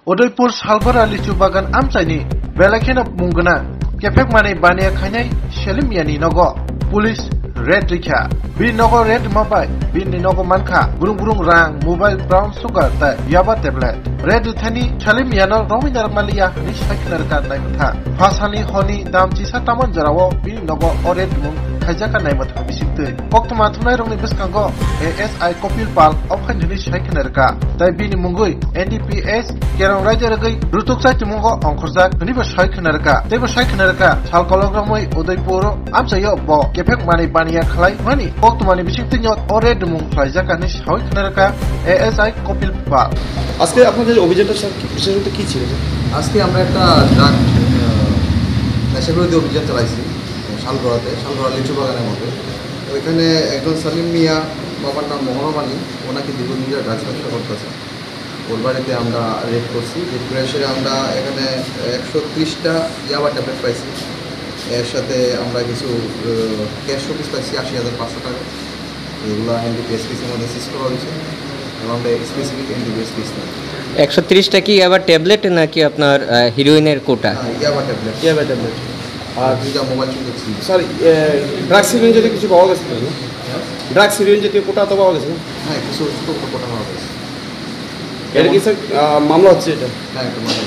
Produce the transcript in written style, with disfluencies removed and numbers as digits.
Udaipur Salbara Lichu Bagan Amsaini, Belakina Mungana, Kephek Mani Bania Kanai, Shelimiani Nogo, Police, Red Rika, Bin Nogo Red Mobile, Bin Nogo Manka, Burung Rang, Mobile Brown Sugar, Yaba Tablet, Red Tani, Shelimiano, Romina Malia, Nishakanaka Naimata, Pasani Honi, Dam Chisa Taman Jarawo, Bin Nogo or Red Moon. Kajaka Naimata Bisinte. Poktomat Nairong Biskango, ASI Kopil Pal, Open Hinish Hakenerka, Taibini Mungui, NDPS, Kerang Rajaragay, Rutuksa Timungo, Onkozak, Niva Shakenerka, Deva Shakenerka, Salkologramoi, Udaipuro, Amsayo Bo, Kephek Mani Bania Klai, Money, Poktomani Bishintinyo, or Red Moon, Kajaka Nish Hakenerka, ASI Kopil Pal. আজকে আপনাদের অভিযানটা বিশেষত কি ছিল? আজকে আমরা একটা drug নেশাবিরোধী অভিযান চালাইছি শালগড়া লিচু বাগানের মধ্যে। ওইখানে একজন সালিম মিয়া, বাবার নাম মহরম আলী, ওনাকে দীর্ঘদিন ধরে ড্রাগস ব্যবসা করতেছে। ওর বাড়িতে আমরা রেড করছি। রেড করে এসে আমরা এখানে 130টা ইয়াবা ট্যাবলেট পাইছি। এর সাথে আমরা কিছু ক্যাশ শোপিস পাইছি 80,500 টাকা। এগুলো এনডিপিএস পিসের মধ্যে সিজ করা হয়েছে। আমরা স্পেসিফিক এনডিপিএস পিস না। 130টা কি আবার ট্যাবলেট নাকি আপনার হিরোইনের কোটা? ইয়াবা ট্যাবলেট। আর দুইটা মোবাইল চুরি করছি। স্যার ড্রাগস হিরোইন জাতীয় কিছু পাওয়া গেছে? ড্রাগস হিরোইন জাতীয় কোটা তো পাওয়া গেছে? হ্যাঁ, কিছু কোটা পাওয়া গেছে। এটা কি স্যার মামলা হচ্ছে এটা? হ্যাঁ, একটা মামলা।